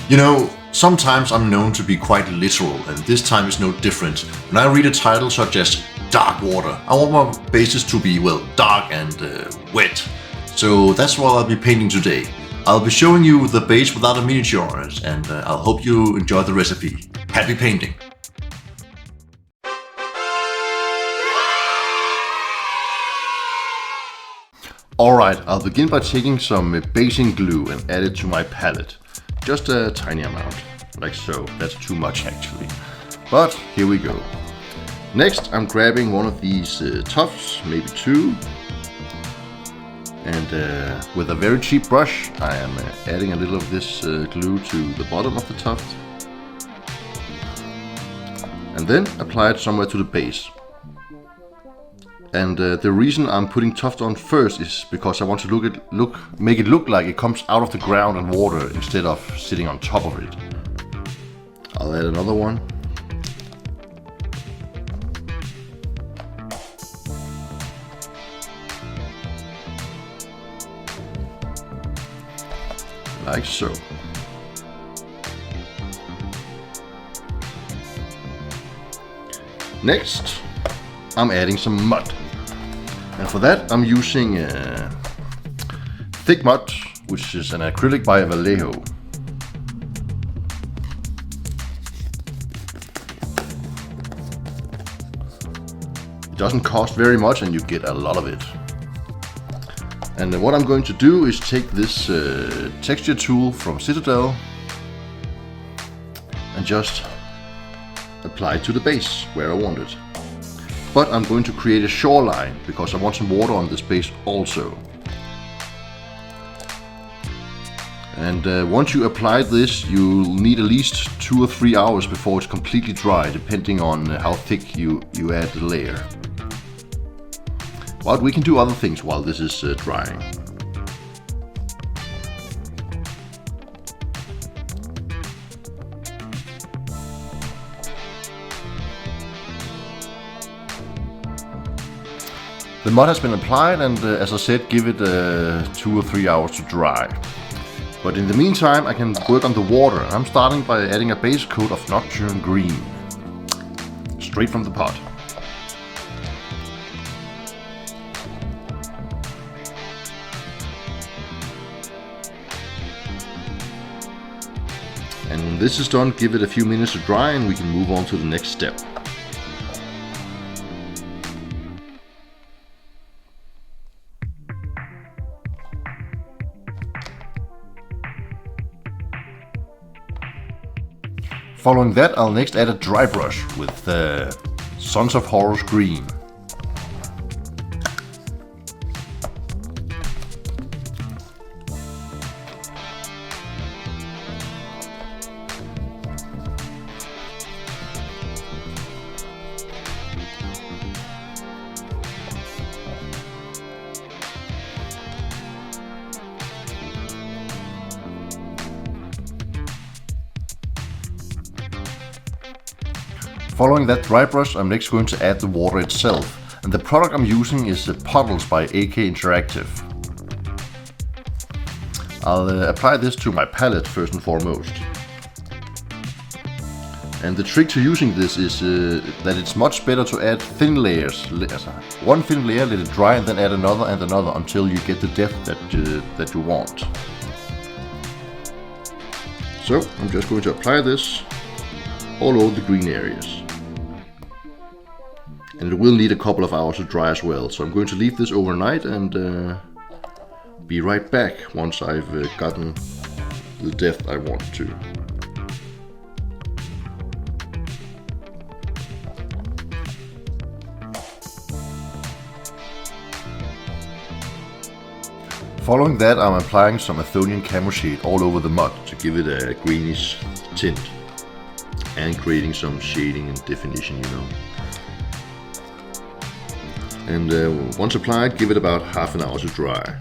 You know, sometimes I'm known to be quite literal, and this time is no different. When I read a title such as Darkwater, I want my bases to be, well, dark and wet. So that's what I'll be painting today. I'll be showing you the base without a miniature on it, and I'll hope you enjoy the recipe. Happy painting! Alright, I'll begin by taking some basing glue and add it to my palette. Just a tiny amount, like so. That's too much actually. But here we go. Next I'm grabbing one of these tufts, maybe two. And with a very cheap brush I am adding a little of this glue to the bottom of the tuft. And then apply it somewhere to the base. And the reason I'm putting tuft on first is because I want to make it look like it comes out of the ground and water instead of sitting on top of it. I'll add another one. Like so. Next, I'm adding some mud. And for that I'm using Thick Mud, which is an acrylic by Vallejo. It doesn't cost very much and you get a lot of it. And what I'm going to do is take this texture tool from Citadel and just apply it to the base where I want it. But I'm going to create a shoreline because I want some water on this base also. And once you apply this, you'll need at least 2 or 3 hours before it's completely dry, depending on how thick you add the layer. But we can do other things while this is drying. The mud has been applied and as I said, give it 2 or 3 hours to dry. But in the meantime I can work on the water. I'm starting by adding a base coat of Nocturne Green. Straight from the pot. And when this is done, give it a few minutes to dry and we can move on to the next step. Following that, I'll next add a dry brush with Sons of Horus Green. Following that dry brush, I'm next going to add the water itself, and the product I'm using is Puddles by AK Interactive. I'll apply this to my palette first and foremost. And the trick to using this is that it's much better to add thin layers. One thin layer, let it dry, and then add another and another until you get the depth that you want. So I'm just going to apply this all over the green areas. And it will need a couple of hours to dry as well, so I'm going to leave this overnight and be right back once I've gotten the depth I want to. Following that, I'm applying some Athonian Camoshade all over the mud to give it a greenish tint and creating some shading and definition, you know. And once applied, give it about half an hour to dry.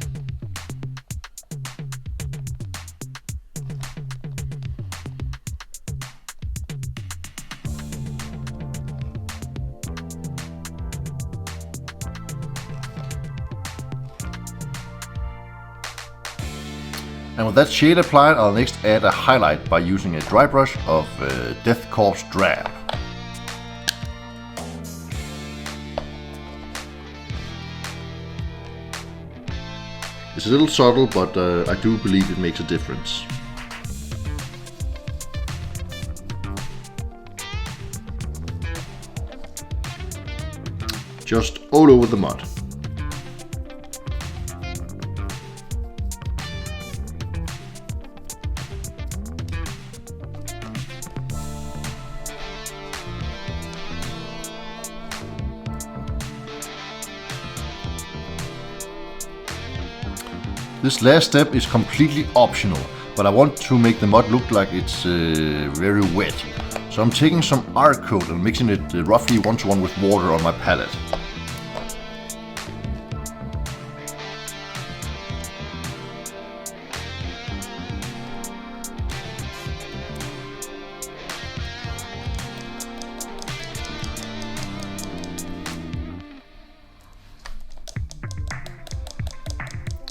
And with that shade applied, I'll next add a highlight by using a dry brush of Death Korps Drab. It's a little subtle, but I do believe it makes a difference. Just all over the mud. This last step is completely optional, but I want to make the mud look like it's very wet. So I'm taking some Ard Coat and mixing it roughly 1-to-1 with water on my palette.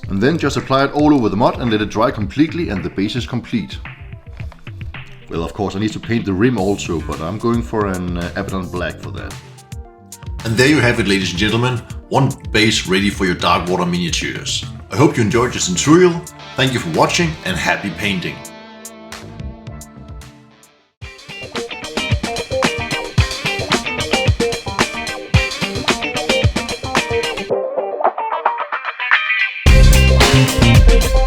And then just apply it all over the mud and let it dry completely, and the base is complete. Well, of course I need to paint the rim also, but I'm going for an Abaddon Black for that. And there you have it, ladies and gentlemen, one base ready for your Darkwater miniatures. I hope you enjoyed this tutorial, thank you for watching and happy painting! We'll be right back.